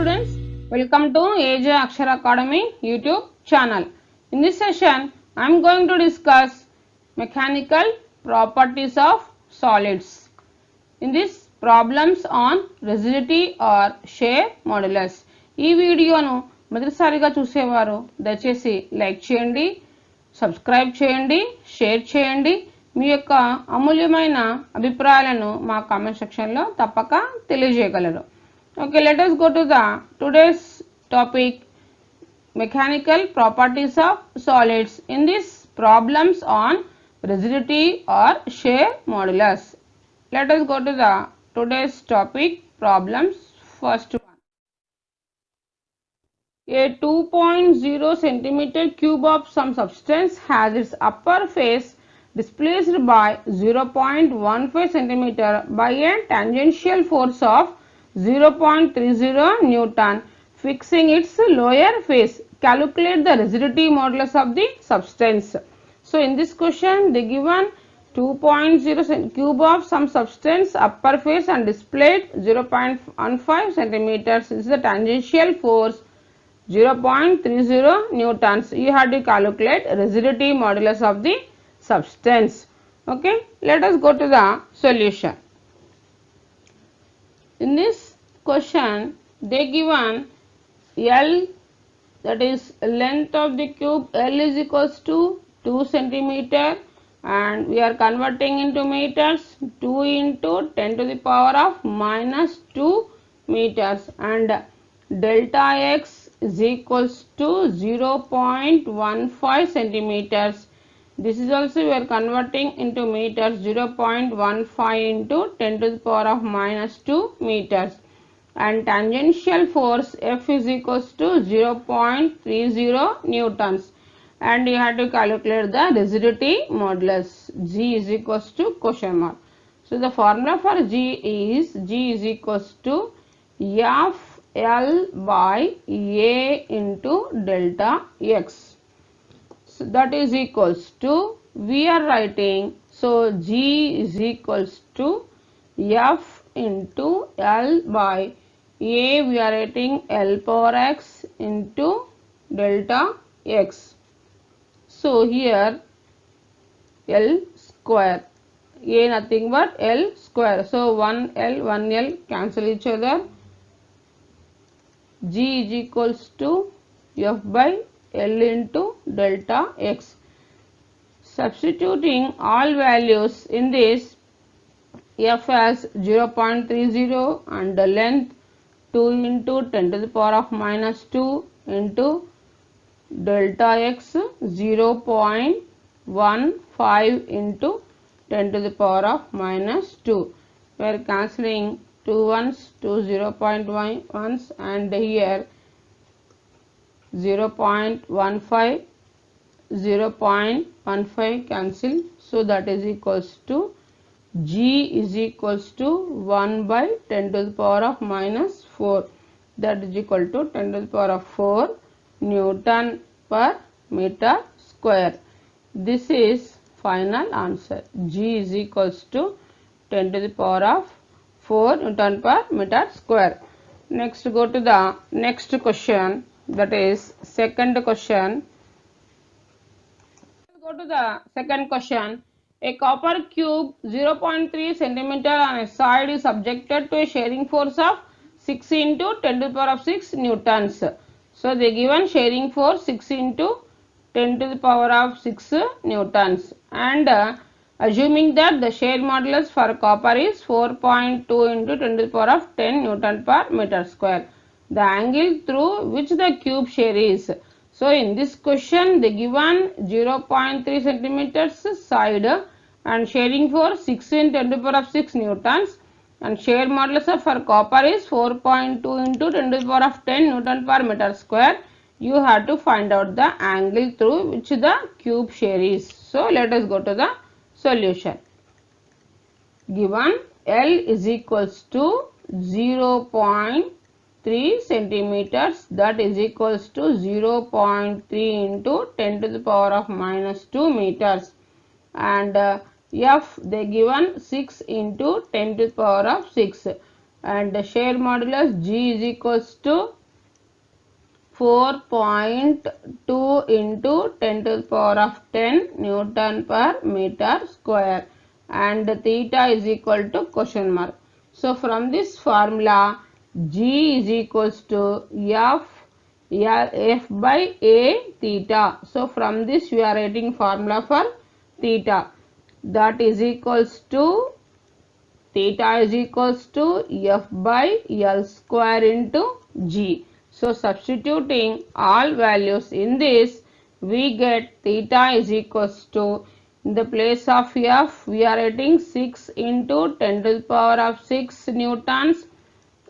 students, welcome to AJ Akshara Academy YouTube channel. In this session, I am going to discuss mechanical properties of solids. In this problems on rigidity or shear modulus. ఈ వీడియోను మొదటిసారిగా చూసేవారు దయచేసి like చేయండి, subscribe చేయండి, share చేయండి. మీ యొక్క అమూల్యమైన అభిప్రాయాలను మా కామెంట్ సెక్షన్లో తప్పక తెలియజేయగలరు. Okay, let us go to the today's topic, mechanical properties of solids. In this problems on rigidity or shear modulus. Let us go to the today's topic problems. First one. A 2.0 centimeter cube of some substance has its upper face displaced by 0.15 centimeter by a tangential force of 0.30 Newton, fixing its lower face. Calculate the rigidity modulus of the substance. So in this question they given 2.0 cube of some substance upper face and displayed 0.15 centimeters is the tangential force 0.30 newtons. You have to calculate rigidity modulus of the substance. Okay, let us go to the solution. In this question they given L, that is length of the cube L is equals to 2 centimeter and we are converting into meters, 2 into 10 to the power of minus 2 meters, and delta x is equals to 0.15 centimeters. This is also we are converting into meters, 0.15 into 10 to the power of minus 2 meters, and tangential force F is equals to 0.30 newtons, and you have to calculate the rigidity modulus. G is equals to question mark. So the formula for G is equals to F L by A into delta x. So that is equals to, we are writing, so G is equals to F into L by A, we are writing L power x into delta x. So here L square, A nothing but L square, so 1L cancel each other. G is equals to F by L into delta x. Substituting all values in this, F as 0.30 and the length 2 into 10 to the power of minus 2 into delta x 0.15 into 10 to the power of minus 2. We are cancelling 2 ones, 2 0.1s, and here 0.15 cancel, so that is equals to G is equals to 1 by 10 to the power of minus 4, that is equal to 10 to the power of 4 Newton per meter square. This is final answer. G is equals to 10 to the power of 4 Newton per meter square. Next go to the next question, that is second question. Go to the second question. A copper cube 0.3 centimeter on a side is subjected to a shearing force of 6 into 10 to the power of 6 newtons. So they given shearing force 6 into 10 to the power of 6 newtons, and assuming that the shear modulus for copper is 4.2 into 10 to the power of 10 newton per meter square, the angle through which the cube shear is. So in this question they given 0.3 centimeters side and shearing force 6 in 10 to the power of 6 newtons, and shear modulus for copper is 4.2 into 10 to the power of 10 newton per meter square. You have to find out the angle through which the cube shear is. So let us go to the solution. Given L is equals to 0.3 centimeters, that is equals to 0.3 into 10 to the power of minus 2 meters, and F they given 6 into 10 to the power of 6. and the shear modulus G is equals to 4.2 into 10 to the power of 10 Newton per meter square, and theta is equal to question mark. So from this formula, G is equals to F by A theta. So from this we are writing formula for theta, that is equals to theta is equals to F by L square into G. So substituting all values in this, we get theta is equals to, in the place of F we are writing 6 into 10 to the power of 6 newtons,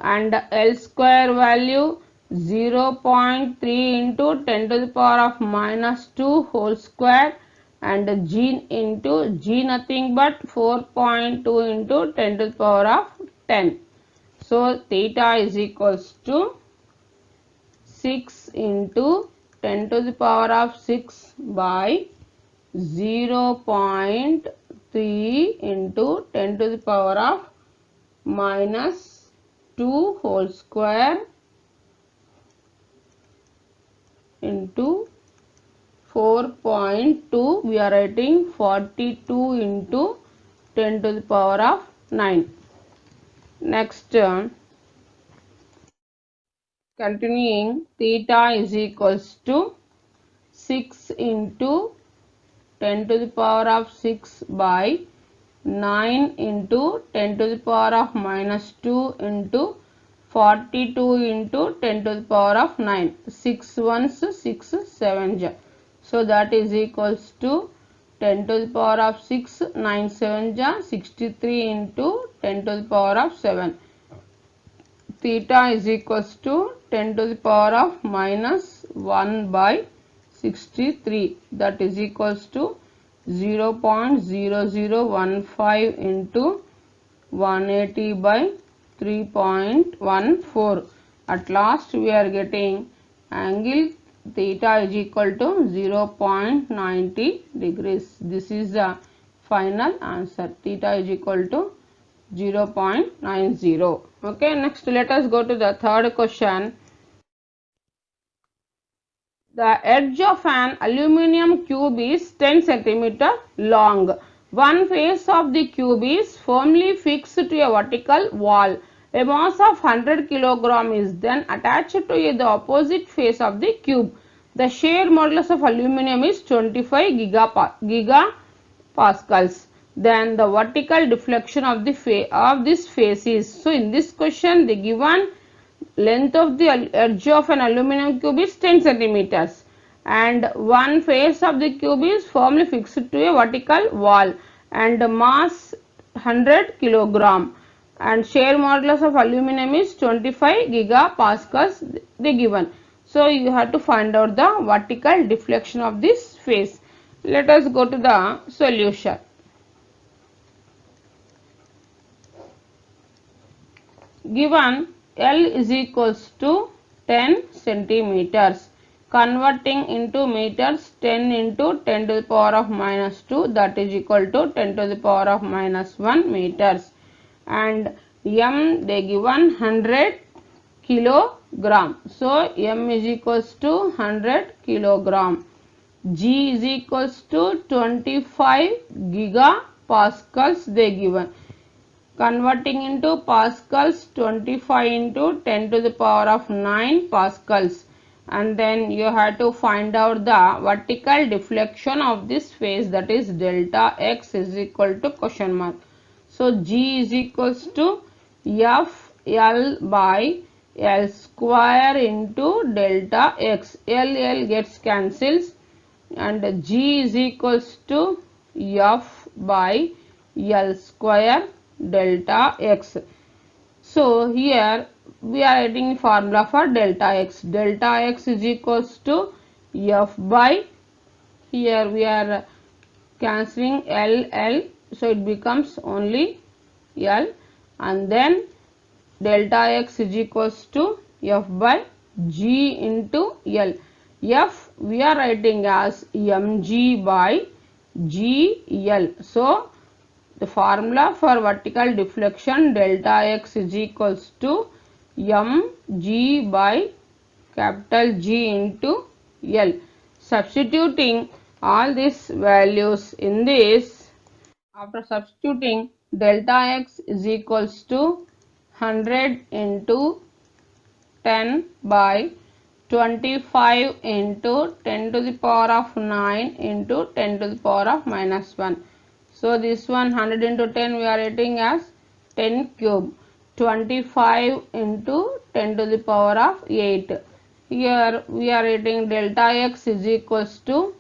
and L square value 0.3 into 10 to the power of minus 2 whole square, and G into G nothing but 4.2 into 10 to the power of 10. So theta is equals to 6 into 10 to the power of 6 by 0.3 into 10 to the power of minus 2 whole square into 4.2, we are writing 42 into 10 to the power of 9. Next, continuing, theta is equals to 6 into 10 to the power of 6 by 9 into 10 to the power of minus 2 into 42 into 10 to the power of 9. 6 ones 6 7s. So that is equals to 10 to the power of 6, 9 7s, 63 into 10 to the power of 7. Theta is equals to 10 to the power of minus 1 by 63, that is equals to 0.0015 into 180 by 3.14. At last we are getting angle theta is equal to 0.90 degrees. This is the final answer. Theta is equal to 0.90. Okay, next let us go to the third question. The edge of an aluminum cube is 10 cm long. One face of the cube is firmly fixed to a vertical wall. A mass of 100 kg is then attached to the opposite face of the cube. The shear modulus of aluminum is 25 gigapascals. Then the vertical deflection of this face is. So in this question, the given length of the edge of an aluminum cube is 10 centimeters, and one face of the cube is firmly fixed to a vertical wall, and mass 100 kilogram, and shear modulus of aluminum is 25 gigapascals they given. So you have to find out the vertical deflection of this face. Let us go to the solution. Given L is equals to 10 centimeters, converting into meters, 10 into 10 to the power of minus 2, that is equal to 10 to the power of minus 1 meters, and M they given 100 kilogram. So M is equals to 100 kilogram. G is equals to 25 gigapascals they given. Converting into pascals, 25 into 10 to the power of 9 pascals, and then you have to find out the vertical deflection of this face, that is delta x is equal to question mark. So G is equals to F L by L square into delta x. L gets cancels, and G is equals to F by L square delta x. So here we are writing formula for delta x. Delta x is equals to F by, here we are cancelling L, so it becomes only L, and then delta x is equals to F by G into L. F we are writing as mg by GL. So The formula for vertical deflection delta x is equals to mg by capital G into L. Substituting all these values in this, after substituting delta x is equals to 100 into 10 by 25 into 10 to the power of 9 into 10 to the power of minus 1. So this one 100 into 10 we are writing as 10 cube. 25 into 10 to the power of 8. Here we are writing delta x is equals to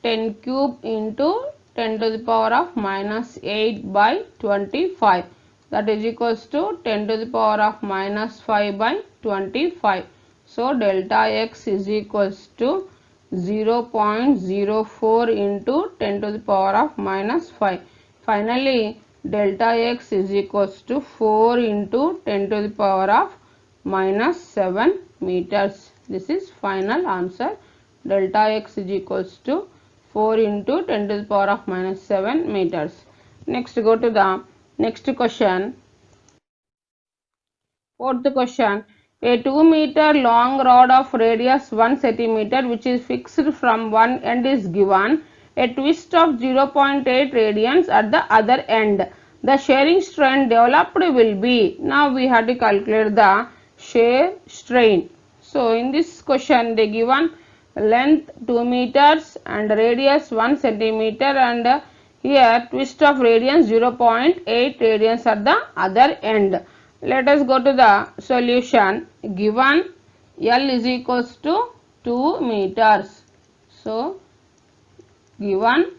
10 cube into 10 to the power of minus 8 by 25. That is equals to 10 to the power of minus 5 by 25. So delta x is equals to 0.04 into 10 to the power of minus 5. Finally, delta x is equals to 4 into 10 to the power of minus 7 meters. This is final answer. Delta x is equals to 4 into 10 to the power of minus 7 meters. Next, go to the next question. Fourth question. A 2 meter long rod of radius 1 centimeter which is fixed from one end is given. A twist of 0.8 radians at the other end. The shearing strain developed will be. Now we have to calculate the shear strain. So in this question they given length 2 meters and radius 1 centimeter and here twist of radians 0.8 radians at the other end. Let us go to the solution. Given L is equals to 2 meters. So given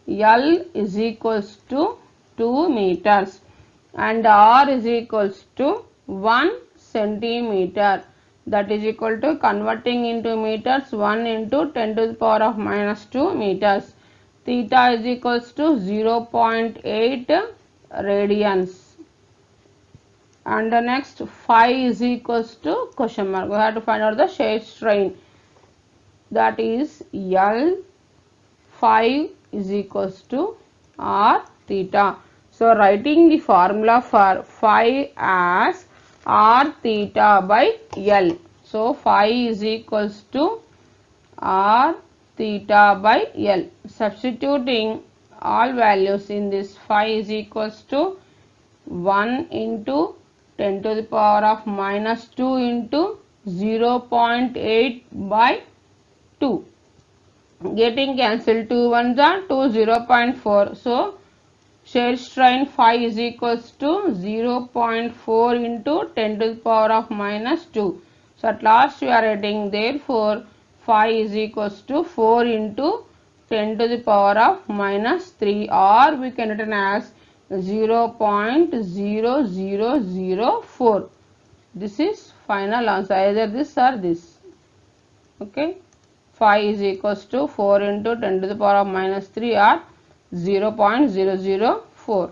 L is equals to 2 meters and R is equals to 1 centimeter. That is equal to, converting into meters, 1 into 10 to the power of minus 2 meters. Theta is equals to 0.8 radians. And the next phi is equals to question mark. We have to find out the shear strain. That is L phi is equals to R theta. So writing the formula for phi as R theta by L. So phi is equals to R theta by L. Substituting all values in this, phi is equals to 1 into 10 to the power of minus 2 into 0.8 by 2. Getting cancelled, 2 ones are 2, 0.4. So shear strain phi is equals to 0.4 into 10 to the power of minus 2. So at last we are writing, therefore phi is equals to 4 into 10 to the power of minus 3, or we can written as 0.0004. This is final answer, either this or this. Okay, phi is equals to 4 into 10 to the power of minus 3 or 0.004.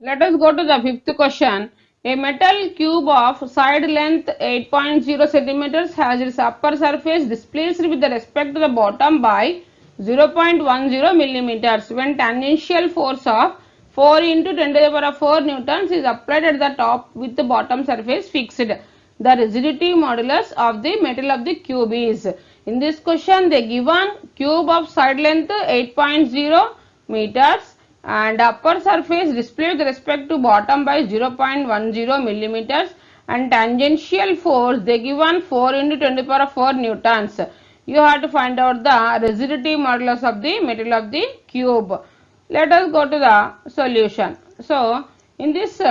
Let us go to the fifth question. A metal cube of side length 8.0 centimeters has its upper surface displaced with respect to the bottom by 0.10 millimeters when tangential force of 4 into 10 to the power of 4 newtons is applied at the top with the bottom surface fixed. The rigidity modulus of the metal of the cube is. In this question they given cube of side length 8.0 meters and upper surface displayed with respect to bottom by 0.10 millimeters and tangential force they given 4 into 10 to the power of 4 newtons. You have to find out the rigidity modulus of the metal of the cube. Let us go to the solution. So in this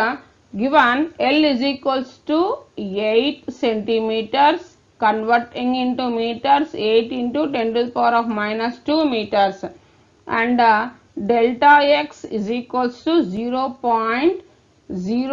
given L is equals to 8 centimeters, converting into meters, 8 into 10 to the power of minus 2 meters, and delta x is equals to 0.10, yes,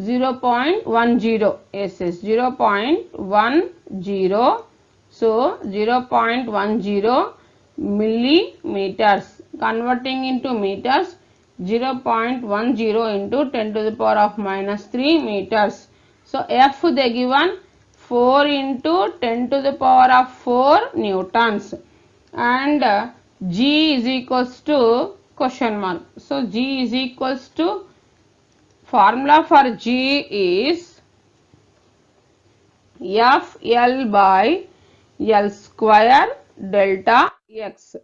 0.10. So 0.10 millimeters, converting into meters, 0.10 into 10 to the power of minus 3 meters. So F they given 4 into 10 to the power of 4 newtons and G is equals to question mark. So G is equals to, formula for G is FL by L square delta X.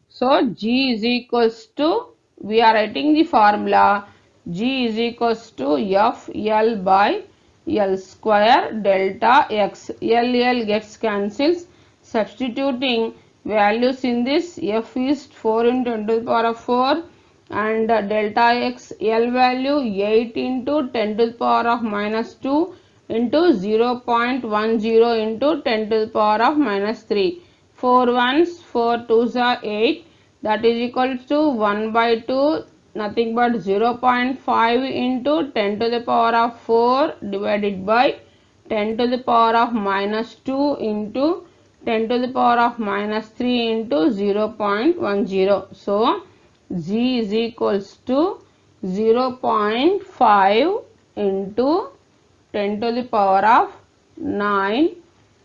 So G is equals to, we are writing the formula, G is equals to FL by L square delta X. L gets cancels. Substituting values in this, F is 4 into 10 to the power of 4 and delta X L value 8 into 10 to the power of minus 2 into 0.10 into 10 to the power of minus 3. 4 ones, 4 twos are 8, that is equal to 1 by 2, nothing but 0.5 into 10 to the power of 4 divided by 10 to the power of minus 2 into 10 to the power of minus 3 into 0.10. So G is equals to 0.5 into 10 to the power of 9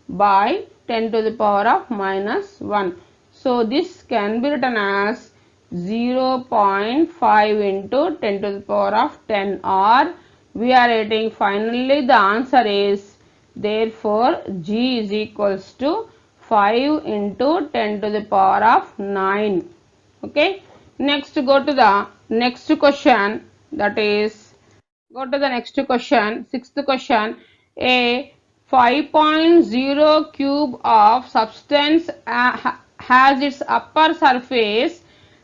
by 10 to the power of minus 1. So this can be written as 0.5 into 10 to the power of 10, or we are writing finally the answer is, therefore G is equals to 5 into 10 to the power of 9. Okay. Next go to the next question, that is, go to the next question, sixth question. A 5.0 cube of substance has its upper surface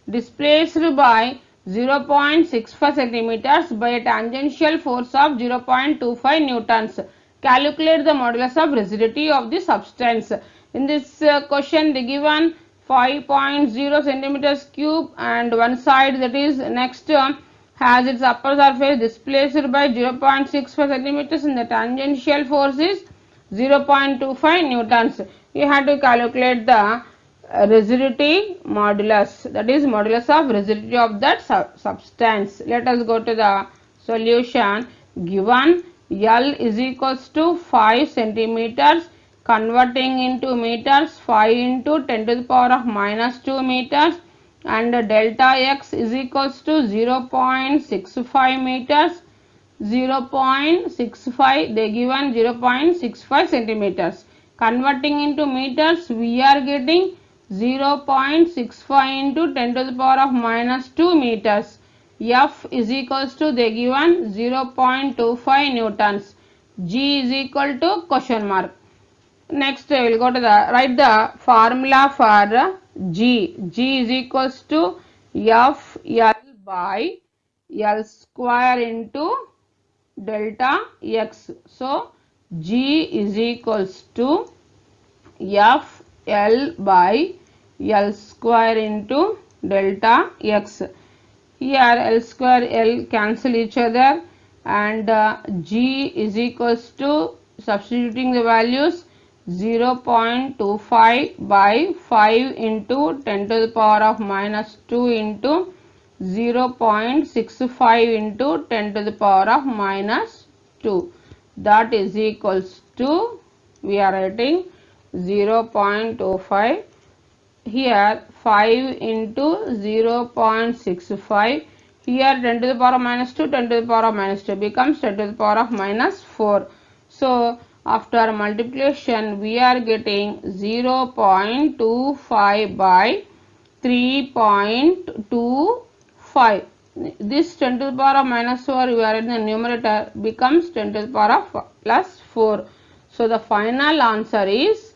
displaced by 0.65 centimeters by a tangential force of 0.25 newtons. Calculate the modulus of rigidity of the substance. In this question, the given 5.0 centimeters cube and one side, that is next has its upper surface displaced by 0.65 centimeters and the tangential force is 0.25 newtons. You have to calculate the rigidity modulus, that is modulus of rigidity of that substance. Let us go to the solution. Given L is equals to 5 centimeters, converting into meters, 5 into 10 to the power of minus 2 meters, and delta X is equals to 0.65 meters, 0.65, they given 0.65 centimeters. Converting into meters, we are getting 0.65 into 10 to the power of minus 2 meters. F is equals to, they given 0.25 newtons. G is equal to question mark. Next we will go to the, write the formula for G. G is equals to F L by L square into delta X. So G is equals to F L by L square into delta X. Here L square L cancel each other and G is equals to, substituting the values, 0.25 by 5 into 10 to the power of minus 2 into 0.65 into 10 to the power of minus 2, that is equals to, we are writing 0.25, here 5 into 0.65, here 10 to the power of minus 2, 10 to the power of minus 2 becomes 10 to the power of minus 4. So after multiplication we are getting 0.25 by 3.25. This 10 to the power of minus 4, we are in the numerator, becomes 10 to the power of plus 4. So the final answer is,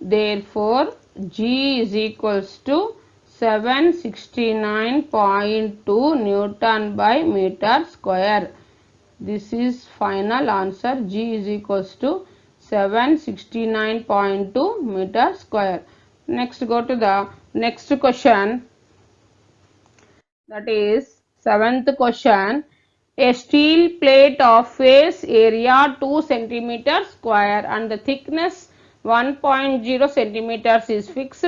therefore G is equals to 769.2 Newton by meter square. This is final answer. G is equals to 769.2 meter square. Next go to the next question, that is seventh question. A steel plate of face area 2 centimeters square and the thickness 1.0 centimeters is fixed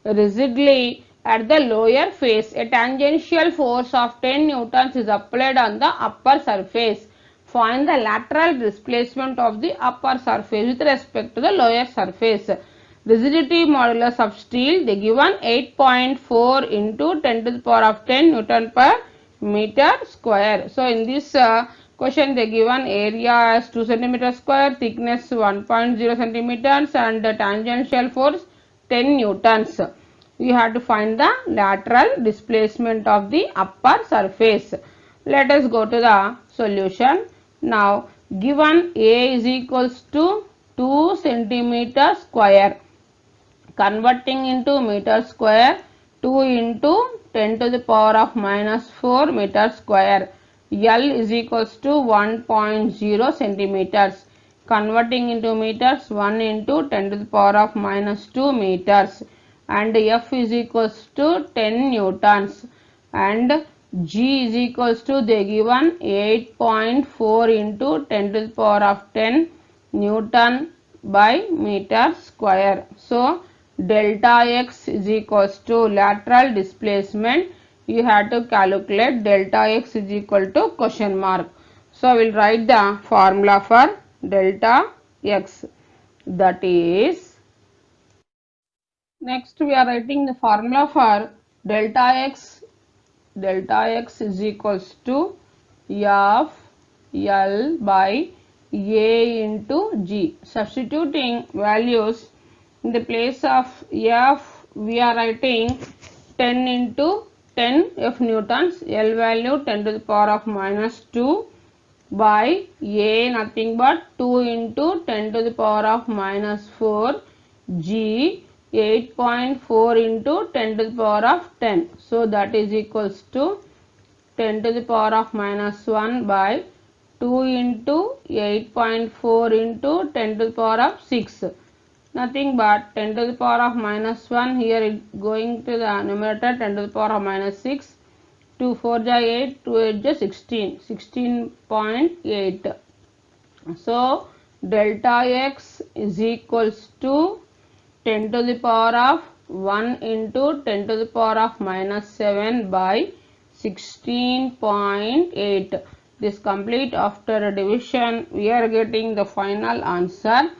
rigidly at the lower face. A tangential force of 10 newtons is applied on the upper surface. Find the lateral displacement of the upper surface with respect to the lower surface. rigidity modulus of steel, they given 8.4 into 10 to the power of 10 Newton per meter square. So in this question they given area as 2 centimeter square, thickness 1.0 centimeters and the tangential force 10 newtons. We have to find the lateral displacement of the upper surface. Let us go to the solution. Now given A is equals to 2 centimeter square, converting into meter square, 2 into 10 to the power of minus 4 meter square. L is equals to 1.0 centimeters, converting into meters, 1 into 10 to the power of minus 2 meters, and F is equals to 10 newtons, and G is equals to, they given 8.4 into 10 to the power of 10 Newton by meter square. So delta x is equals to lateral displacement. You have to calculate delta x is equal to question mark. So I will write the formula for delta x, that is, next we are writing the formula for delta x. Delta x is equals to f L by A into G. Substituting values, in the place of F we are writing 10 into 10 F newtons, L value 10 to the power of minus 2 by A nothing but 2 into 10 to the power of minus 4, G 8.4 into 10 to the power of 10. So that is equals to 10 to the power of minus 1 by 2 into 8.4 into 10 to the power of 6. Nothing but 10 to the power of minus 1, here it going to the numerator, 10 to the power of minus 6. 2 4 ja 8, 2 8 ja 16, 16.8. So delta x is equals to 10 to the power of 1 into 10 to the power of minus 7 by 16.8. This complete after a division, we are getting the final answer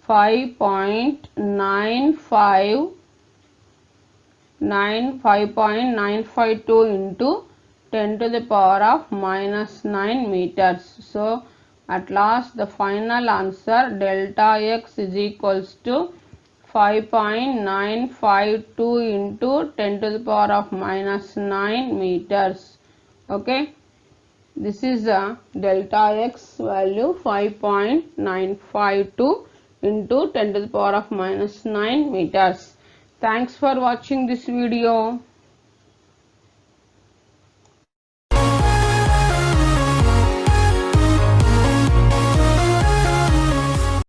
5.952 into 10 to the power of minus 9 meters. So at last the final answer delta x is equals to 5.952 into 10 to the power of minus 9 meters. Okay, this is the delta x value, 5.952 into 10 to the power of minus 9 meters. Thanks for watching this video.